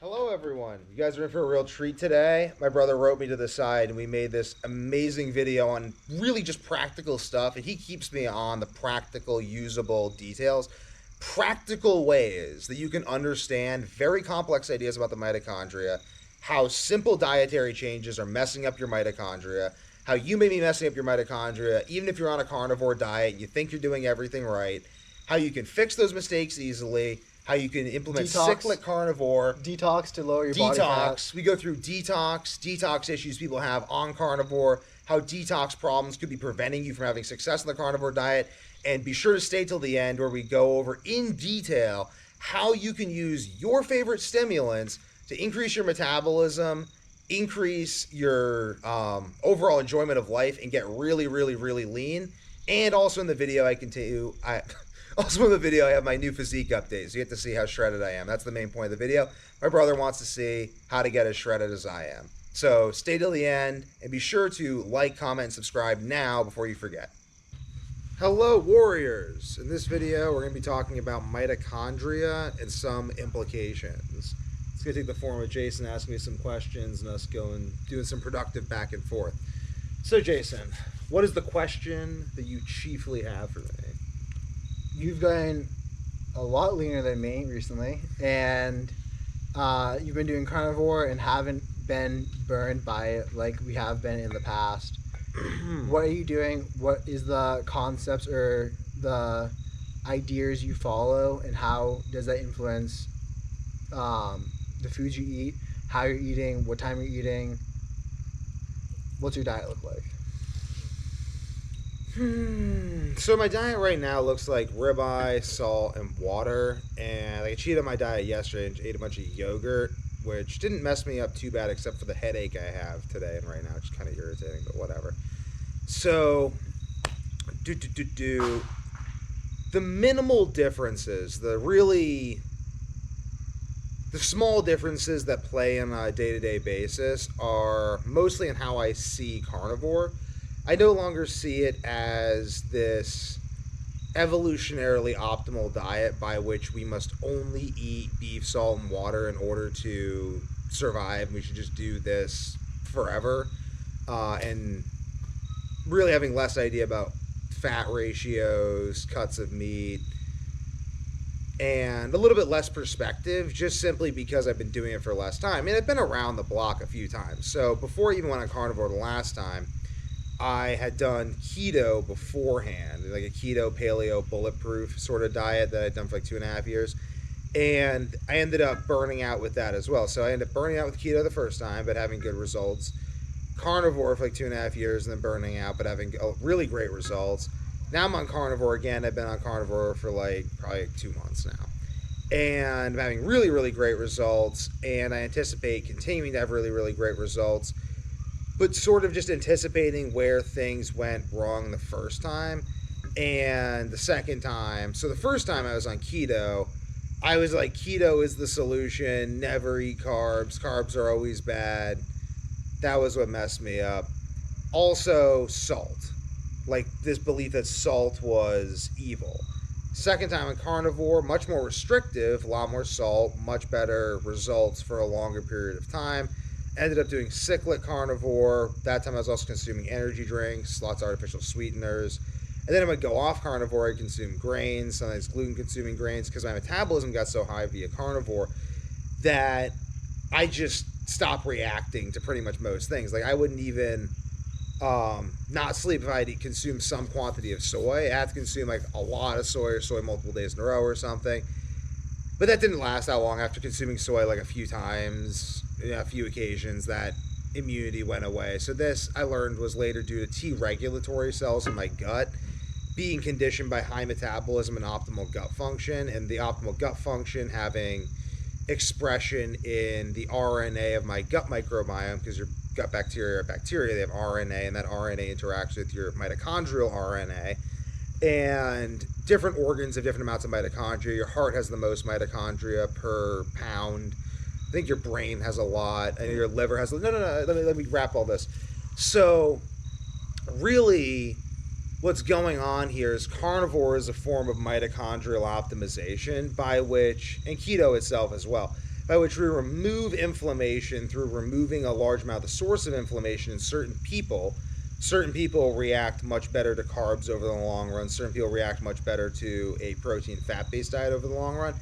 Hello, everyone. You guys are in for a real treat today. My brother wrote me to the side, and we made this amazing video on really just practical stuff. And he keeps me on the practical, usable details, practical ways that you can understand very complex ideas about the mitochondria, how simple dietary changes are messing up your mitochondria, how you may be messing up your mitochondria, even if you're on a carnivore diet and you think you're doing everything right, how you can fix those mistakes easily, how you can implement cyclic carnivore. Detox to lower your body fat. Detox. We go through detox issues people have on carnivore, how detox problems could be preventing you from having success in the carnivore diet. And be sure to stay till the end where we go over in detail how you can use your favorite stimulants to increase your metabolism, increase your overall enjoyment of life, and get really, really, really lean. And also in the video, Also in the video, I have my new physique update, so you get to see how shredded I am. That's the main point of the video. My brother wants to see how to get as shredded as I am. So stay till the end, and be sure to like, comment, and subscribe now before you forget. Hello, warriors. In this video, we're going to be talking about mitochondria and some implications. It's going to take the form of Jason asking me some questions and us doing some productive back and forth. So, Jason, what is the question that you chiefly have for me? You've gotten a lot leaner than me recently, and you've been doing carnivore and haven't been burned by it like we have been in the past. What are you doing? What is the concepts or the ideas you follow, and how does that influence the foods you eat, how you're eating, what time you're eating? What's your diet look like? So my diet right now looks like ribeye, salt, and water. And I cheated on my diet yesterday and ate a bunch of yogurt, which didn't mess me up too bad except for the headache I have today and right now, which is kind of irritating, but whatever. So, the minimal differences, the small differences that play on a day-to-day basis are mostly in how I see carnivore. I no longer see it as this evolutionarily optimal diet by which we must only eat beef, salt, and water in order to survive. We should just do this forever. And really having less idea about fat ratios, cuts of meat, and a little bit less perspective, just simply because I've been doing it for less time. I mean, I've been around the block a few times. So before I even went on carnivore the last time, I had done keto beforehand, like a keto, paleo, bulletproof sort of diet that I'd done for like 2.5 years. And I ended up burning out with that as well. So I ended up burning out with keto the first time, but having good results. Carnivore for like 2.5 years and then burning out, but having really great results. Now I'm on carnivore again. I've been on carnivore for like probably 2 months now. And I'm having really, really great results. And I anticipate continuing to have really, really great results, but sort of just anticipating where things went wrong the first time and the second time. So the first time I was on keto, I was like, keto is the solution, never eat carbs. Carbs are always bad. That was what messed me up. Also, salt. Like this belief that salt was evil. Second time on carnivore, much more restrictive, a lot more salt, much better results for a longer period of time. Ended up doing cyclic carnivore. That time I was also consuming energy drinks, lots of artificial sweeteners. And then I would go off carnivore. I consume grains, sometimes gluten-consuming grains, because my metabolism got so high via carnivore that I just stopped reacting to pretty much most things. Like I wouldn't even not sleep if I had to consume some quantity of soy. I had to consume like a lot of soy or soy multiple days in a row or something. But that didn't last that long. After consuming soy like a few times, a few occasions, that immunity went away. So this, I learned, was later due to T regulatory cells in my gut being conditioned by high metabolism and optimal gut function, and the optimal gut function having expression in the RNA of my gut microbiome, because your gut bacteria are bacteria, they have RNA, and that RNA interacts with your mitochondrial RNA. And different organs have different amounts of mitochondria. Your heart has the most mitochondria per pound. I think your brain has a lot, and your liver has... No. Let me wrap all this. So, really, what's going on here is carnivore is a form of mitochondrial optimization by which, and keto itself as well, by which we remove inflammation through removing a large amount of the source of inflammation in certain people. Certain people react much better to carbs over the long run. Certain people react much better to a protein fat-based diet over the long run.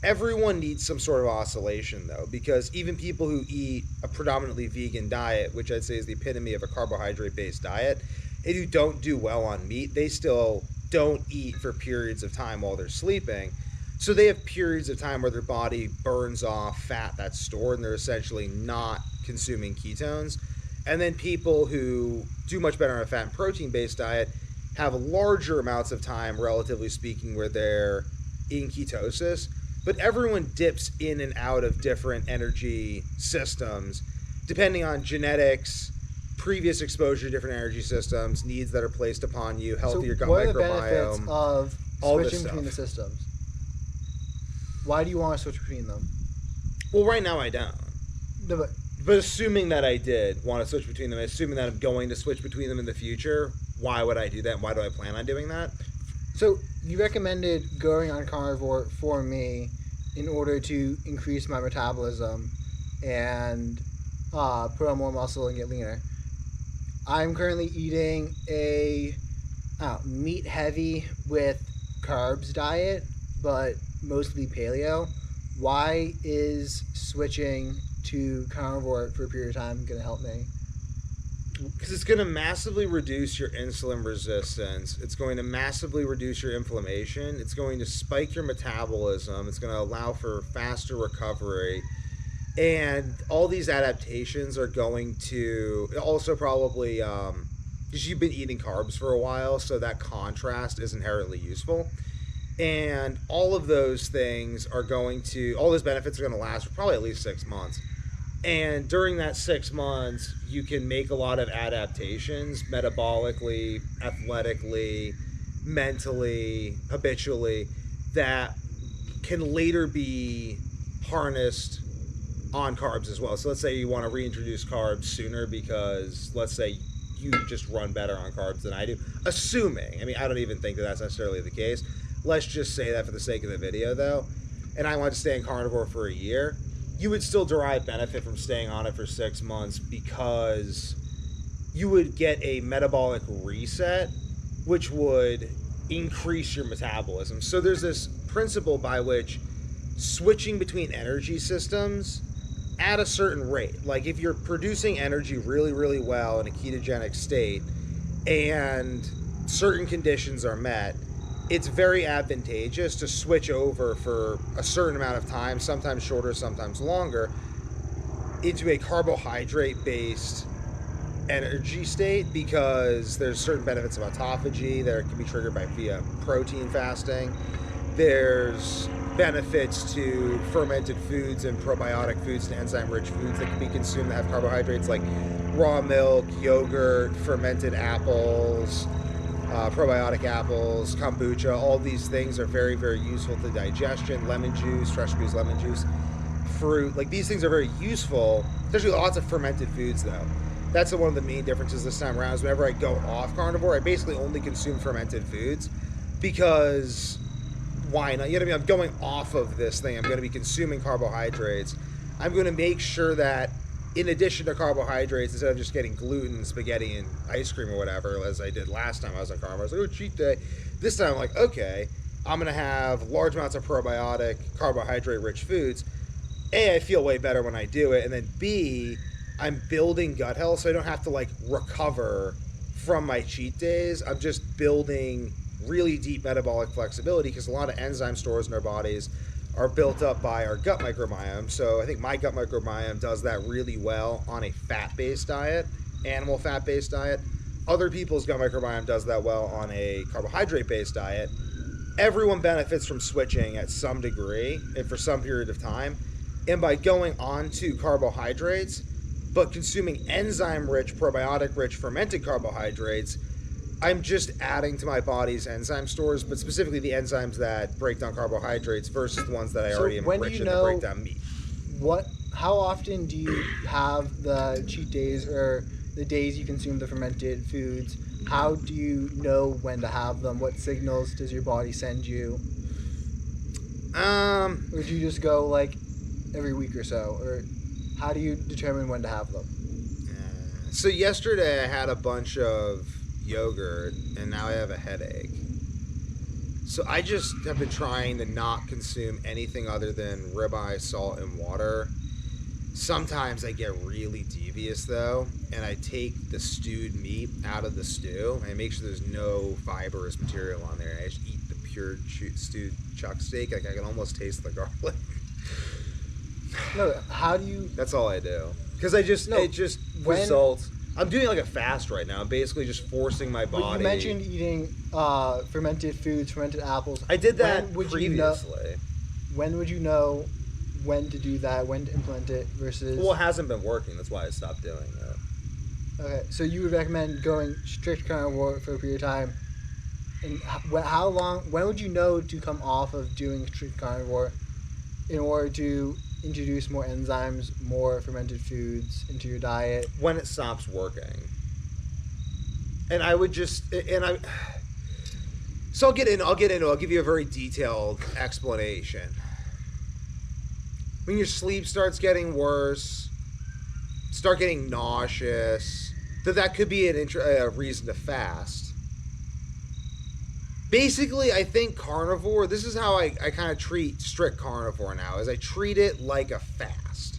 Everyone needs some sort of oscillation, though, because even people who eat a predominantly vegan diet, which I'd say is the epitome of a carbohydrate-based diet, and who don't do well on meat, they still don't eat for periods of time while they're sleeping. So they have periods of time where their body burns off fat that's stored, and they're essentially not consuming ketones. And then people who do much better on a fat and protein-based diet have larger amounts of time, relatively speaking, where they're in ketosis. But everyone dips in and out of different energy systems depending on genetics, previous exposure to different energy systems, needs that are placed upon you, healthier gut what are microbiome. the benefits of all this switching between the stuff. systems? Why do you want to switch between them? Well, right now I don't. No, But assuming that I did want to switch between them, assuming that I'm going to switch between them in the future, why would I do that? Why do I plan on doing that? so you recommended going on carnivore for me in order to increase my metabolism and put on more muscle and get leaner. I'm currently eating a meat heavy with carbs diet, but mostly paleo. Why is switching to carnivore for a period of time going to help me? Because it's going to massively reduce your insulin resistance. It's going to massively reduce your inflammation. It's going to spike your metabolism. It's going to allow for faster recovery. And all these adaptations are going to also probably, because you've been eating carbs for a while, so that contrast is inherently useful. And all of those things are going to, all those benefits are going to last for probably at least 6 months. And during that 6 months, you can make a lot of adaptations metabolically, athletically, mentally, habitually, that can later be harnessed on carbs as well. So let's say you want to reintroduce carbs sooner because, let's say, you just run better on carbs than I do. Assuming, I mean, I don't even think that that's necessarily the case. Let's just say that for the sake of the video, though. And I want to stay in carnivore for a year. You would still derive benefit from staying on it for 6 months because you would get a metabolic reset, which would increase your metabolism. So there's this principle by which switching between energy systems at a certain rate, like if you're producing energy really, really well in a ketogenic state and certain conditions are met, it's very advantageous to switch over for a certain amount of time, sometimes shorter, sometimes longer, into a carbohydrate-based energy state because there's certain benefits of autophagy that can be triggered via protein fasting. There's benefits to fermented foods and probiotic foods and enzyme-rich foods that can be consumed that have carbohydrates like raw milk, yogurt, fermented apples, probiotic apples, kombucha. All these things are very, very useful to digestion. Lemon juice, fresh squeezed lemon juice, fruit. Like, these things are very useful. There's lots of fermented foods, though. That's one of the main differences this time around is whenever I go off carnivore, I basically only consume fermented foods because why not? You know what I mean? I'm going off of this thing. I'm going to be consuming carbohydrates. I'm going to make sure that in addition to carbohydrates, instead of just getting gluten, spaghetti, and ice cream or whatever, as I did last time I was on carnivore, I was like, oh, cheat day. This time I'm like, okay, I'm going to have large amounts of probiotic, carbohydrate-rich foods. A, I feel way better when I do it, and then B, I'm building gut health, so I don't have to, like, recover from my cheat days. I'm just building really deep metabolic flexibility because a lot of enzyme stores in our bodies are built up by our gut microbiome. So I think my gut microbiome does that really well on a fat-based diet, animal fat-based diet. Other people's gut microbiome does that well on a carbohydrate-based diet. Everyone benefits from switching at some degree and for some period of time. And by going on to carbohydrates, but consuming enzyme-rich, probiotic-rich, fermented carbohydrates, I'm just adding to my body's enzyme stores, but specifically the enzymes that break down carbohydrates versus the ones that I already am enriched in to break down meat. How often do you have the cheat days or the days you consume the fermented foods? How do you know when to have them? What signals does your body send you? Or do you just go like every week or so, or how do you determine when to have them? So yesterday I had a bunch of yogurt, and now I have a headache. So I just have been trying to not consume anything other than ribeye, salt, and water. Sometimes I get really devious though, and I take the stewed meat out of the stew. I make sure there's no fibrous material on there. I just eat the pure stewed chuck steak. Like I can almost taste the garlic. No, how do you? That's all I do. Because it just results. I'm doing like a fast right now. I'm basically just forcing my body. But you mentioned eating fermented foods, fermented apples. I did that previously. When would you know when to do that, when to implement it versus... Well, it hasn't been working. That's why I stopped doing it. Okay, so you would recommend going strict carnivore for a period of time. And how long... When would you know to come off of doing strict carnivore in order to introduce more enzymes, more fermented foods into your diet? When it stops working. And I would just... So I'll get into it. I'll give you a very detailed explanation. When your sleep starts getting worse, start getting nauseous, that could be a reason to fast. Basically, I think carnivore, this is how I kind of treat strict carnivore now, is I treat it like a fast.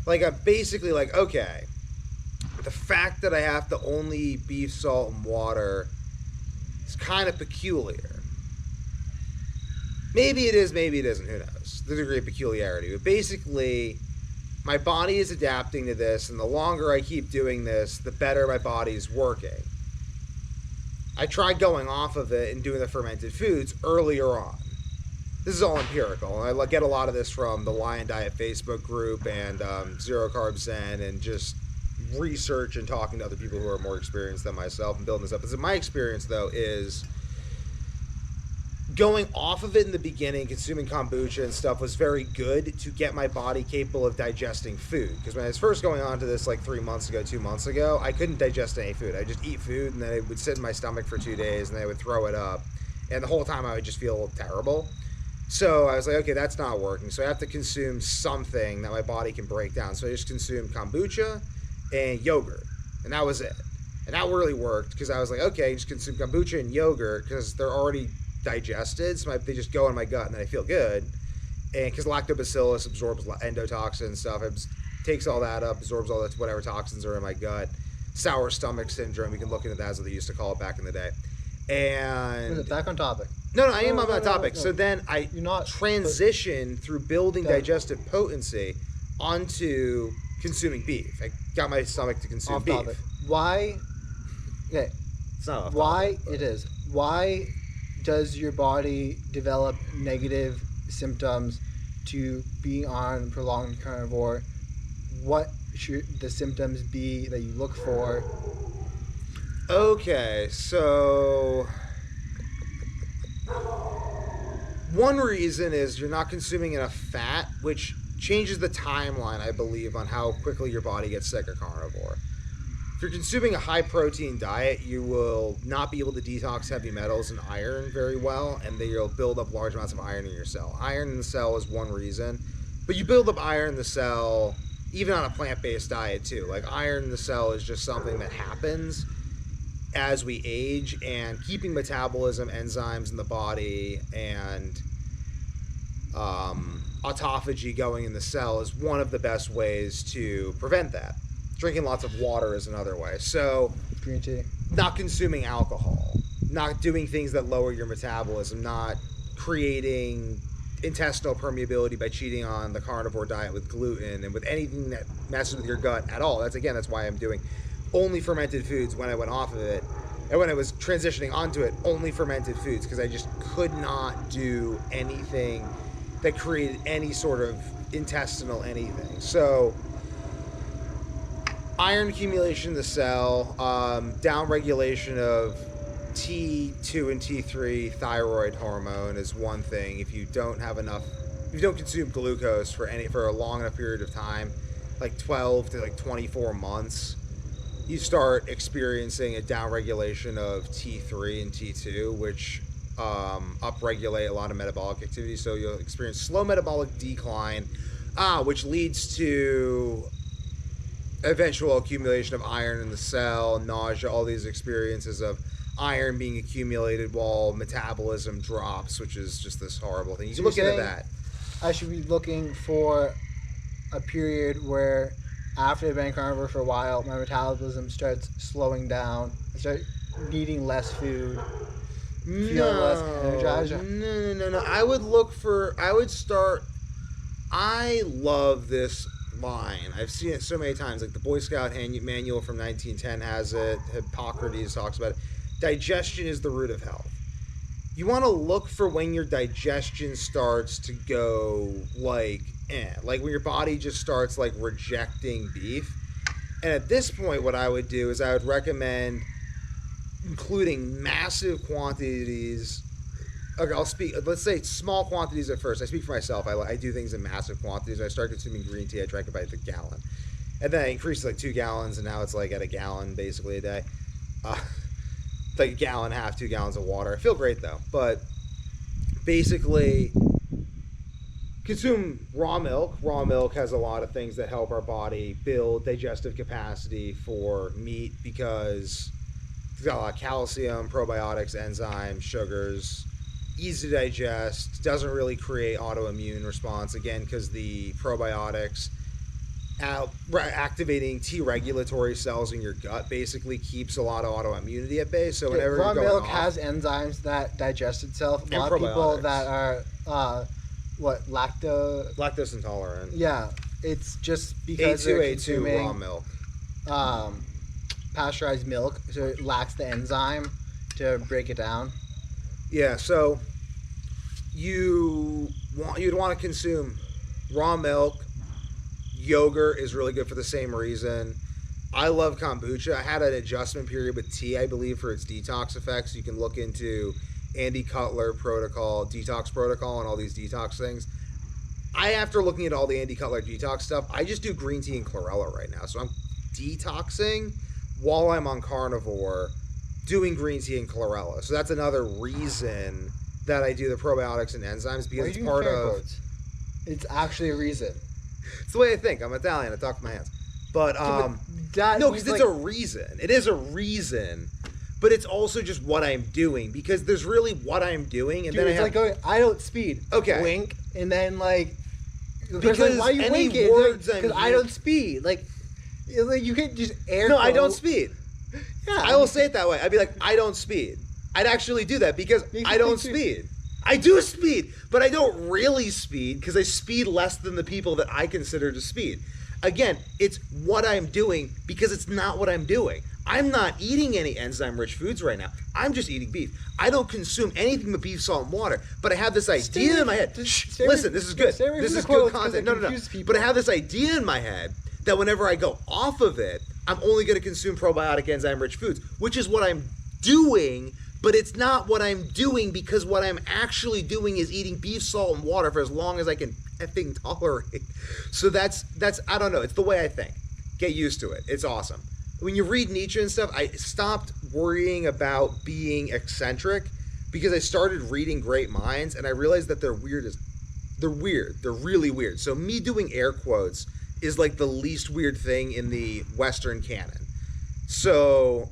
Like I'm basically like, okay, the fact that I have to only eat beef, salt, and water is kind of peculiar. Maybe it is, maybe it isn't, who knows, the degree of peculiarity. But basically, my body is adapting to this, and the longer I keep doing this, the better my body's working. I tried going off of it and doing the fermented foods earlier on. This is all empirical, and I get a lot of this from the Lion Diet Facebook group and Zero Carb Zen, and just research and talking to other people who are more experienced than myself and building this up. So my experience, though, is... going off of it in the beginning, consuming kombucha and stuff, was very good to get my body capable of digesting food. Because when I was first going on to this like 2 months ago, I couldn't digest any food. I just eat food, and then it would sit in my stomach for 2 days, and then I would throw it up. And the whole time I would just feel terrible. So I was like, okay, that's not working. So I have to consume something that my body can break down. So I just consumed kombucha and yogurt. And that was it. And that really worked, because I was like, okay, just consume kombucha and yogurt, because they're already digested, so they just go in my gut and then I feel good. And because lactobacillus absorbs endotoxin and stuff, it takes all that up, absorbs all that, whatever toxins are in my gut. Sour stomach syndrome, you can look into that, as they used to call it back in the day. And back on topic. No, I am on that topic. No. So then I transitioned through building digestive potency onto consuming beef. I got my stomach to consume beef. Topic. Why? Okay. It's not off why topic, it is. Why does your body develop negative symptoms to being on prolonged carnivore? What should the symptoms be that you look for? Okay, so one reason is you're not consuming enough fat, which changes the timeline, I believe, on how quickly your body gets sick of carnivore. If you're consuming a high-protein diet, you will not be able to detox heavy metals and iron very well, and then you'll build up large amounts of iron in your cell. Iron in the cell is one reason, but you build up iron in the cell even on a plant-based diet too. Like, iron in the cell is just something that happens as we age, and keeping metabolism, enzymes in the body, and autophagy going in the cell is one of the best ways to prevent that. Drinking lots of water is another way. So, green tea. Not consuming alcohol, not doing things that lower your metabolism, not creating intestinal permeability by cheating on the carnivore diet with gluten and with anything that messes with your gut at all. That's why I'm doing only fermented foods when I went off of it. And when I was transitioning onto it, only fermented foods, because I just could not do anything that created any sort of intestinal anything. So, iron accumulation in the cell, downregulation of T2 and T3 thyroid hormone is one thing. If you don't consume glucose for a long enough period of time, like 12 to 24 months, you start experiencing a downregulation of T3 and T2, which upregulate a lot of metabolic activity. So you'll experience slow metabolic decline Which leads to eventual accumulation of iron in the cell, nausea, all these experiences of iron being accumulated while metabolism drops, which is just this horrible thing. You can look into that. I should be looking for a period where after I've been carnivore for a while, my metabolism starts slowing down. I start needing less food. Feeling less energized. No. I love this line. I've seen it so many times. Like the Boy Scout manual from 1910 has it. Hippocrates talks about it. Digestion is the root of health. You want to look for when your digestion starts to go like when your body just starts like rejecting beef. And at this point, what I would do is I would recommend including massive quantities. Okay, I'll speak. Let's say small quantities at first. I speak for myself. I do things in massive quantities. I start consuming green tea. I drank it by the gallon, and then I increased to like 2 gallons, and now it's like at a gallon basically a day. Like a gallon and a half, 2 gallons of water. I feel great though, but basically consume raw milk. Raw milk has a lot of things that help our body build digestive capacity for meat because it's got a lot of calcium, probiotics, enzymes, sugars. Easy to digest, doesn't really create autoimmune response, again, because the probiotics activating T regulatory cells in your gut basically keeps a lot of autoimmunity at bay. So whenever raw you're going milk off, has enzymes that digest itself. A and lot of people probiotics. that are lactose intolerant. Yeah, it's just because they're A2 consuming raw milk. pasteurized milk, so it lacks the enzyme to break it down. Yeah, so you'd want to consume raw milk. Yogurt is really good for the same reason. I love kombucha. I had an adjustment period with tea, I believe, for its detox effects. You can look into Andy Cutler protocol, detox protocol, and all these detox things. After looking at all the Andy Cutler detox stuff, I just do green tea and chlorella right now. So I'm detoxing while I'm on carnivore, doing green tea and chlorella. So that's another reason that I do the probiotics and enzymes, because it's part of... It's actually a reason. It's the way I think. I'm Italian. I talk with my hands. But, no, because it's a reason. It is a reason. But it's also just what I'm doing, because there's really what I'm doing, and then it's like going, I don't speed. Okay. Wink, and then like, because why are you any winking? words Because I don't speed. Like you can't just air. No, I don't speed. Yeah, I will say it that way. I'd be like, I don't speed. I'd actually do that because I don't speed. I do speed, but I don't really speed because I speed less than the people that I consider to speed. Again, it's what I'm doing because it's not what I'm doing. I'm not eating any enzyme-rich foods right now. I'm just eating beef. I don't consume anything but beef, salt, and water. But I have this idea in my head. Listen, this is good. This is good content. No. But I have this idea in my head that whenever I go off of it, I'm only going to consume probiotic, enzyme-rich foods, which is what I'm doing. But it's not what I'm doing, because what I'm actually doing is eating beef, salt, and water for as long as I can effing tolerate. So that's I don't know. It's the way I think. Get used to it. It's awesome. When you read Nietzsche and stuff, I stopped worrying about being eccentric because I started reading great minds, and I realized that they're weird. They're weird. They're really weird. So me doing air quotes is like the least weird thing in the Western canon. So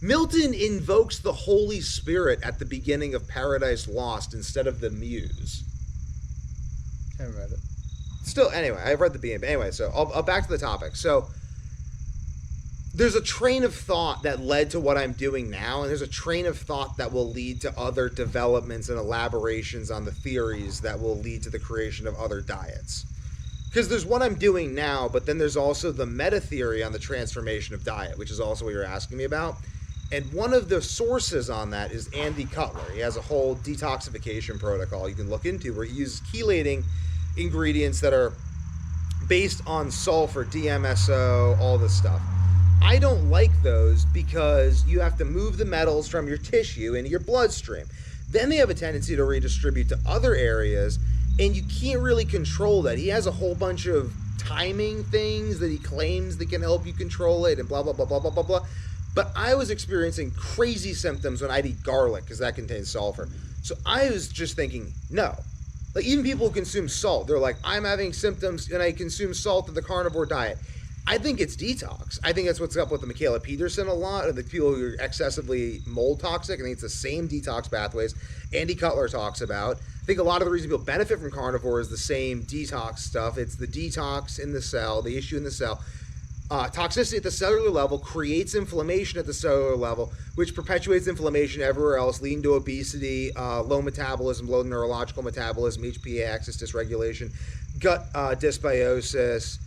Milton invokes the Holy Spirit at the beginning of Paradise Lost instead of the Muse. I haven't read it. Still, anyway, I've read the B&B. Anyway, so I'll back to the topic. So there's a train of thought that led to what I'm doing now, and there's a train of thought that will lead to other developments and elaborations on the theories that will lead to the creation of other diets. Because there's what I'm doing now, but then there's also the meta theory on the transformation of diet, which is also what you're asking me about. And one of the sources on that is Andy Cutler. He has a whole detoxification protocol you can look into where he uses chelating ingredients that are based on sulfur, DMSO, all this stuff. I don't like those because you have to move the metals from your tissue into your bloodstream. Then they have a tendency to redistribute to other areas, and you can't really control that. He has a whole bunch of timing things that he claims that can help you control it and blah, blah, blah, blah, blah, blah, blah. But I was experiencing crazy symptoms when I'd eat garlic because that contains sulfur. So I was just thinking, no, Like, even people who consume salt, they're like, I'm having symptoms and I consume salt in the carnivore diet. I think it's detox. I think that's what's up with the Michaela Peterson a lot, or the people who are excessively mold toxic. I think it's the same detox pathways Andy Cutler talks about. I think a lot of the reason people benefit from carnivore is the same detox stuff. It's the detox in the cell, the issue in the cell. Toxicity at the cellular level creates inflammation at the cellular level, which perpetuates inflammation everywhere else, leading to obesity, low metabolism, low neurological metabolism, HPA axis dysregulation, gut dysbiosis,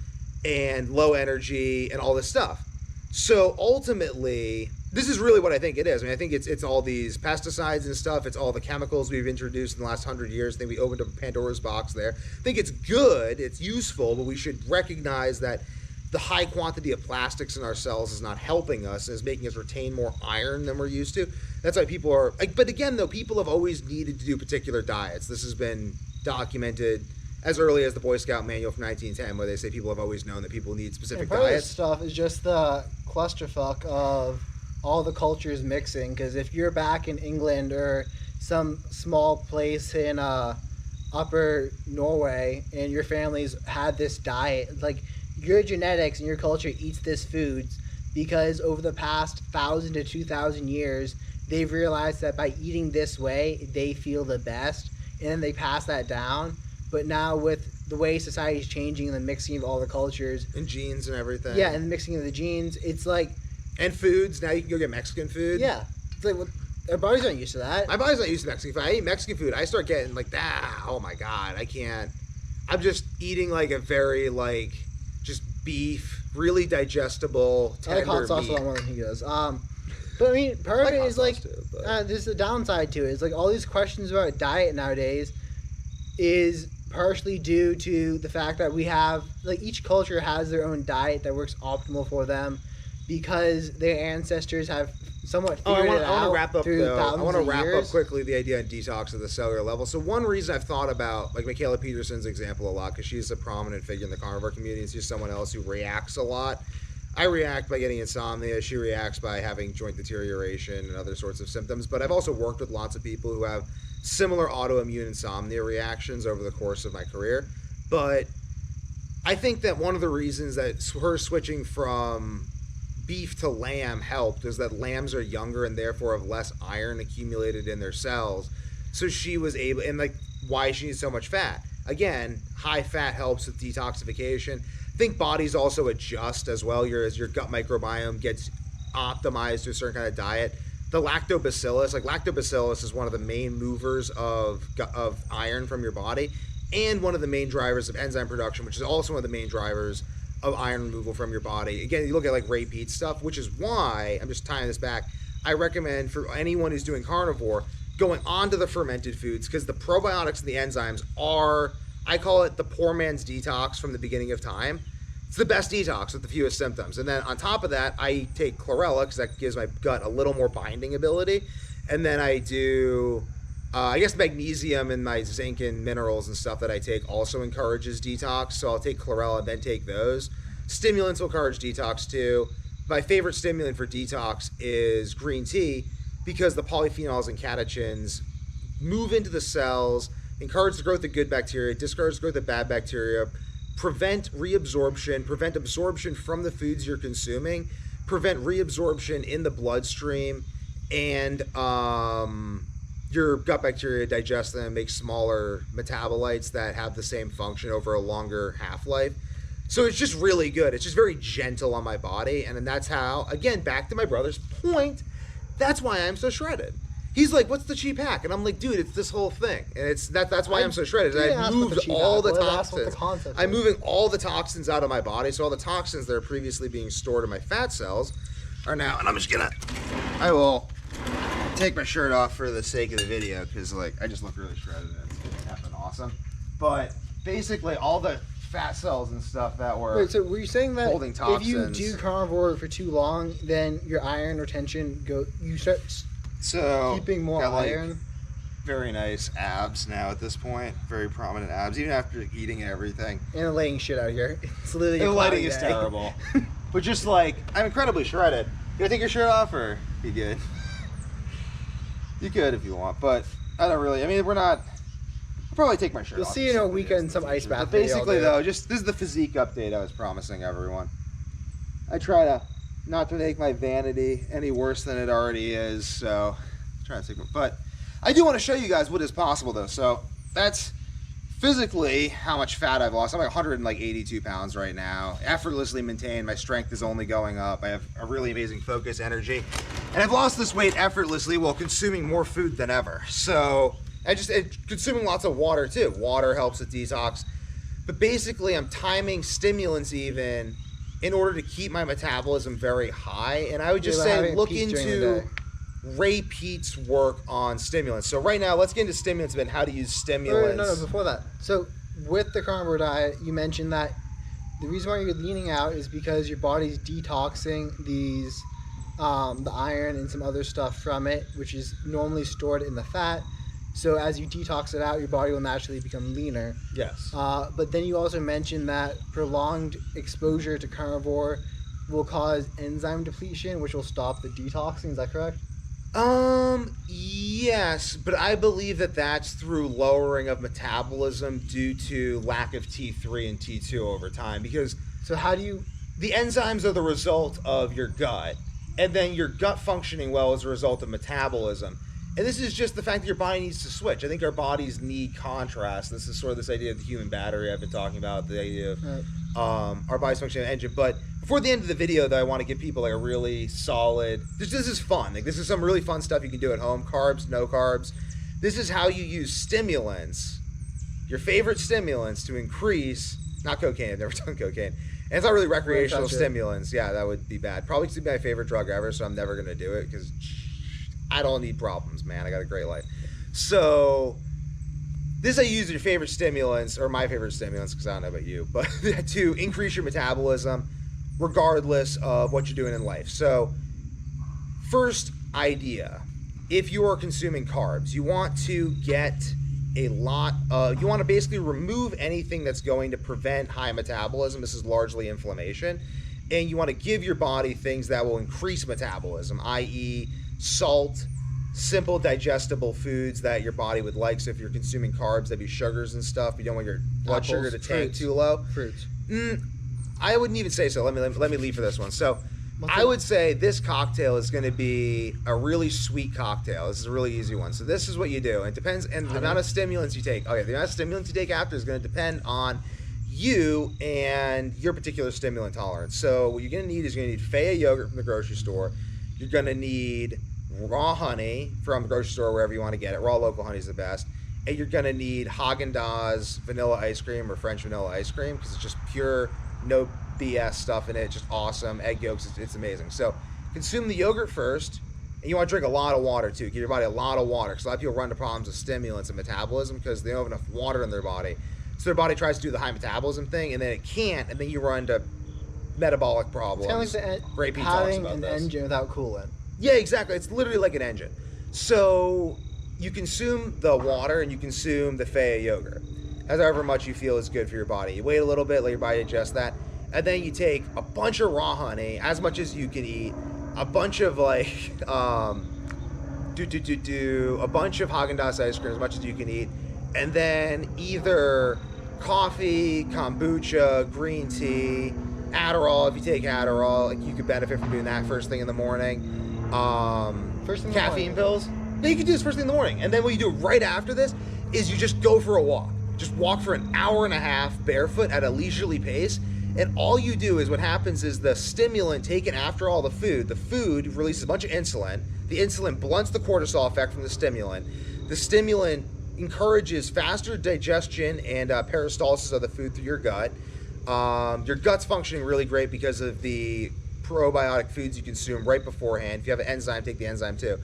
and low energy, and all this stuff. So ultimately, this is really what I think it is. I mean, I think it's all these pesticides and stuff. It's all the chemicals we've introduced in the last 100 years. I think we opened up Pandora's box there. I think it's good, it's useful, but we should recognize that the high quantity of plastics in our cells is not helping us and is making us retain more iron than we're used to. That's why people are, like, but again, though, people have always needed to do particular diets. This has been documented as early as the Boy Scout Manual from 1910, where they say people have always known that people need specific part diets. Of this stuff is just the clusterfuck of all the cultures mixing, because if you're back in England or some small place in upper Norway and your family's had this diet, like, your genetics and your culture eats this foods because over the past 1,000 to 2,000 years, they've realized that by eating this way, they feel the best, and then they pass that down. But now with the way society is changing and the mixing of all the cultures. And genes and everything. Yeah, and the mixing of the genes, it's like... And foods. Now you can go get Mexican food. Yeah. It's like, our bodies aren't used to that. My body's not used to Mexican food. I eat Mexican food. I start getting like, oh my God, I can't. I'm just eating like a very like... just beef, really digestible, tender I like hot sauce meat. a lot more than he does. But I mean, part of it is like, there's a downside to it. It's like all these questions about diet nowadays is partially due to the fact that we have, like, each culture has their own diet that works optimal for them because their ancestors have somewhat figured it out. I want to wrap up, though. I want to wrap years. up quickly the idea on detox at the cellular level. So one reason I've thought about, like, Michaela Peterson's example a lot, because she's a prominent figure in the carnivore community, and she's someone else who reacts a lot. I react by getting insomnia. She reacts by having joint deterioration and other sorts of symptoms. But I've also worked with lots of people who have similar autoimmune insomnia reactions over the course of my career. But I think that one of the reasons that her switching from beef to lamb helped is that lambs are younger and therefore have less iron accumulated in their cells. So she was able, and like why she needs so much fat. Again, high fat helps with detoxification. I think bodies also adjust as well. As your gut microbiome gets optimized to a certain kind of diet. The lactobacillus is one of the main movers of iron from your body, and one of the main drivers of enzyme production, which is also one of the main drivers of iron removal from your body. Again, you look at like Ray Peat's stuff, which is why, I'm just tying this back, I recommend for anyone who's doing carnivore, going on to the fermented foods, because the probiotics and the enzymes are, I call it the poor man's detox from the beginning of time. It's the best detox with the fewest symptoms. And then on top of that, I take chlorella because that gives my gut a little more binding ability. And then I do, I guess magnesium and my zinc and minerals and stuff that I take also encourages detox. So I'll take chlorella, then take those. Stimulants will encourage detox too. My favorite stimulant for detox is green tea, because the polyphenols and catechins move into the cells, encourage the growth of good bacteria, discourage the growth of bad bacteria, prevent reabsorption, prevent absorption from the foods you're consuming, prevent reabsorption in the bloodstream, and your gut bacteria digest them and make smaller metabolites that have the same function over a longer half-life. So it's just really good. It's just very gentle on my body, and then that's how, again, back to my brother's point, that's why I'm so shredded. He's like, what's the cheap hack? And I'm like, dude, it's this whole thing. And it's that's why I'm so shredded. And I moved all the toxins. I'm moving all the toxins out of my body. So all the toxins that are previously being stored in my fat cells are now, and I will take my shirt off for the sake of the video, because like I just look really shredded and it's effing awesome. But basically all the fat cells and stuff that were Wait, so were you saying that holding toxins, if you do carnivore for too long, then your iron retention you start keeping more iron? Like, very nice abs now at this point. Very prominent abs, even after eating and everything. And the laying shit out here. It's literally the lighting is terrible. But just like, I'm incredibly shredded. You want to take your shirt off, or you good? You could if you want, but I don't really. I mean, we're not I'll probably take my shirt You'll off. see in a weekend some ice bath. But basically, though, just this is the physique update I was promising everyone. I try to not to make my vanity any worse than it already is, so I'm trying to take. But I do want to show you guys what is possible, though. So that's physically how much fat I've lost. I'm like 182 pounds right now. Effortlessly maintained. My strength is only going up. I have a really amazing focus, energy, and I've lost this weight effortlessly while consuming more food than ever. So consuming lots of water too. Water helps with detox. But basically, I'm timing stimulants even in order to keep my metabolism very high. And I would just say look into Ray Peat's work on stimulants. So right now, let's get into stimulants and how to use stimulants. No, before that. So with the carnivore diet, you mentioned that the reason why you're leaning out is because your body's detoxing these, the iron and some other stuff from it, which is normally stored in the fat. So as you detox it out, your body will naturally become leaner. Yes. But then you also mentioned that prolonged exposure to carnivore will cause enzyme depletion, which will stop the detoxing. Is that correct? Yes, but I believe that that's through lowering of metabolism due to lack of T3 and T2 over time. Because so how do you? The enzymes are the result of your gut, and then your gut functioning well is a result of metabolism. And this is just the fact that your body needs to switch. I think our bodies need contrast. This is sort of this idea of the human battery I've been talking about, the idea of our body's functioning engine. But before the end of the video, though, I want to give people like a really solid. This is fun. Like this is some really fun stuff you can do at home. Carbs, no carbs. This is how you use stimulants, your favorite stimulants, to increase. Not cocaine. I've never done cocaine. And it's not really recreational stimulants. Yeah, that would be bad. Probably to be my favorite drug ever, so I'm never gonna do it because I don't need problems, man. I got a great life. So this I use your favorite stimulants, or my favorite stimulants, because I don't know about you, but to increase your metabolism regardless of what you're doing in life. So first idea, if you are consuming carbs, you want to get you want to basically remove anything that's going to prevent high metabolism. This is largely inflammation. And you want to give your body things that will increase metabolism, i.e. salt, simple digestible foods that your body would like. So if you're consuming carbs, that'd be sugars and stuff. You don't want your blood sugar to tank too low. Fruits. I wouldn't even say so. Let me leave for this one. So I would say this cocktail is going to be a really sweet cocktail. This is a really easy one. So this is what you do. It depends, and the amount of stimulants you take. Okay, the amount of stimulants you take after is going to depend on you and your particular stimulant tolerance. So what you're going to need is you're going to need Faya yogurt from the grocery store. You're going to need raw honey from the grocery store, wherever you want to get it. Raw local honey is the best. And you're going to need Haagen-Dazs vanilla ice cream or French vanilla ice cream because it's just pure, no BS stuff in it. Just awesome. Egg yolks, it's amazing. So consume the yogurt first, and you want to drink a lot of water too. Give your body a lot of water because a lot of people run into problems with stimulants and metabolism because they don't have enough water in their body. So their body tries to do the high metabolism thing, and then it can't, and then you run into metabolic problems. It's kind of like having an engine without coolant. Yeah, exactly. It's literally like an engine. So you consume the water and you consume the Faya yogurt, however much you feel is good for your body. You wait a little bit, let your body digest that, and then you take a bunch of raw honey, as much as you can eat, a bunch of like, a bunch of Haagen-Dazs ice cream, as much as you can eat, and then either coffee, kombucha, green tea, Adderall. If you take Adderall, like you could benefit from doing that first thing in the morning. First thing in the caffeine pills. No, you can do this first thing in the morning. And then what you do right after this is you just go for a walk. Just walk for an hour and a half barefoot at a leisurely pace. And all you do is what happens is the stimulant taken after all the food releases a bunch of insulin. The insulin blunts the cortisol effect from the stimulant. The stimulant encourages faster digestion and peristalsis of the food through your gut. Your gut's functioning really great because of the probiotic foods you consume right beforehand. If you have an enzyme, take the enzyme too.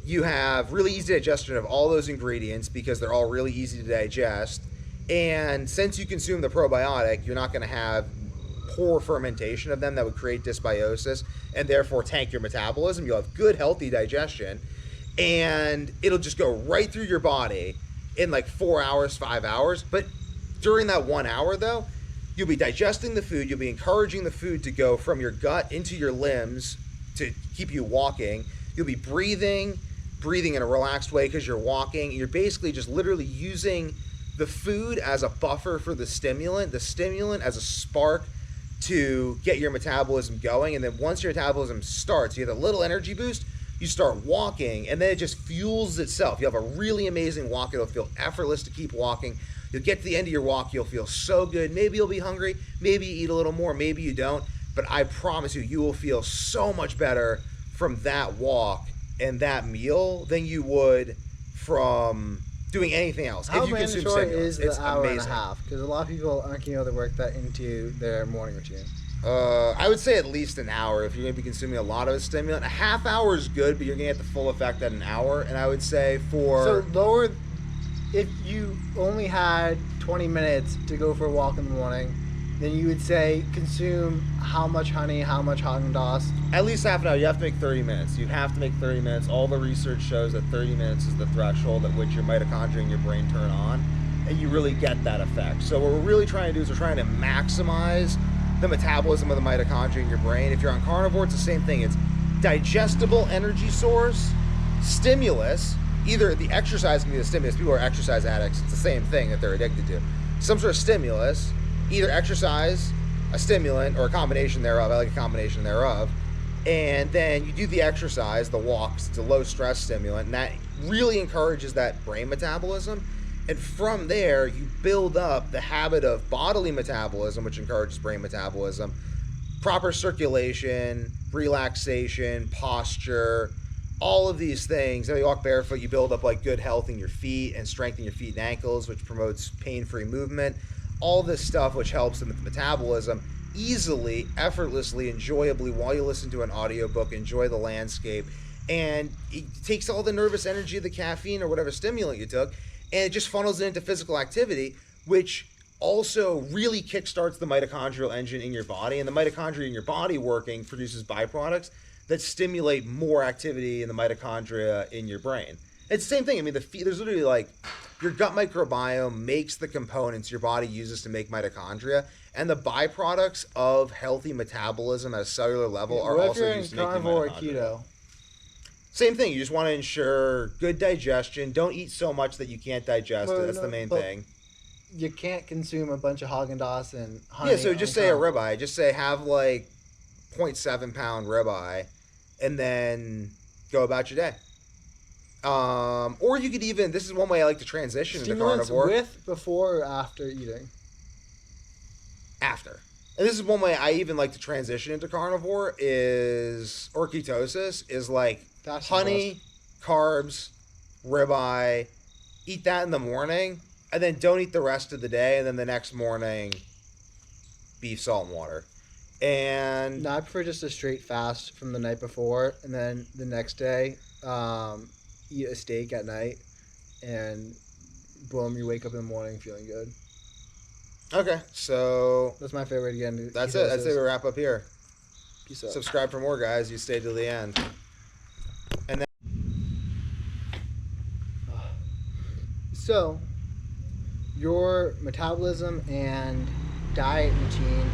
You have really easy digestion of all those ingredients because they're all really easy to digest. And since you consume the probiotic, you're not going to have poor fermentation of them that would create dysbiosis and therefore tank your metabolism. You'll have good, healthy digestion, and it'll just go right through your body in like 4 hours, 5 hours. But during that 1 hour, though, you'll be digesting the food. You'll be encouraging the food to go from your gut into your limbs to keep you walking. You'll be breathing in a relaxed way because you're walking. You're basically just literally using the food as a buffer for the stimulant as a spark to get your metabolism going. And then once your metabolism starts, you get a little energy boost, you start walking, and then it just fuels itself. You have a really amazing walk. It'll feel effortless to keep walking. You'll get to the end of your walk, you'll feel so good. Maybe you'll be hungry, maybe you eat a little more, maybe you don't. But I promise you, you will feel so much better from that walk and that meal than you would from doing anything else. How if you consume mandatory stimulants, is the it's hour amazing. and a half? Because a lot of people aren't going to be able to work that into their morning routine. I would say at least an hour if you're going to be consuming a lot of a stimulant. A half hour is good, but you're going to get the full effect at an hour. And I would say So lower, if you only had 20 minutes to go for a walk in the morning, then you would say consume how much honey, how much Haagen-Dazs. at least half an hour. You have to make 30 minutes. You have to make 30 minutes. All the research shows that 30 minutes is the threshold at which your mitochondria in your brain turn on, and you really get that effect. So what we're really trying to do is we're trying to maximize the metabolism of the mitochondria in your brain. If you're on carnivore, it's the same thing. It's digestible energy source, stimulus. Either the exercise can be the stimulus. People are exercise addicts. It's the same thing that they're addicted to. Some sort of stimulus, either exercise, a stimulant, or a combination thereof. I like a combination thereof. And then you do the exercise, the walks. It's a low stress stimulant, and that really encourages that brain metabolism. And from there, you build up the habit of bodily metabolism, which encourages brain metabolism, proper circulation, relaxation, posture, all of these things. And you walk barefoot, you build up like good health in your feet and strength in your feet and ankles, which promotes pain-free movement. All this stuff which helps the metabolism easily, effortlessly, enjoyably while you listen to an audiobook, enjoy the landscape. And it takes all the nervous energy of the caffeine or whatever stimulant you took, and it just funnels it into physical activity, which also really kickstarts the mitochondrial engine in your body. And the mitochondria in your body working produces byproducts that stimulate more activity in the mitochondria in your brain. It's the same thing. I mean, there's literally like your gut microbiome makes the components your body uses to make mitochondria, and the byproducts of healthy metabolism at a cellular level are What if also you're in used to make carnivore or mitochondria. keto? Same thing. You just want to ensure good digestion. Don't eat so much that you can't digest it. Well, That's no, the main but thing. You can't consume a bunch of Haagen-Dazs and honey. Yeah, so just on say a top. ribeye. Just say have like 0.7 pound ribeye, and then go about your day. Or you could even, this is one way I like to transition into Stimulants carnivore. with, before, or after eating? After. And this is one way I even like to transition into carnivore or ketosis, is like That's honey, carbs, ribeye, eat that in the morning, and then don't eat the rest of the day, and then the next morning, beef, salt, and water. And No, I prefer just a straight fast from the night before, and then the next day, eat a steak at night, and boom, you wake up in the morning feeling good. okay, so That's my favorite again. that's it. That's it. We wrap up here. Peace out. Subscribe for more, guys. You stay till the end. So, your metabolism and diet routine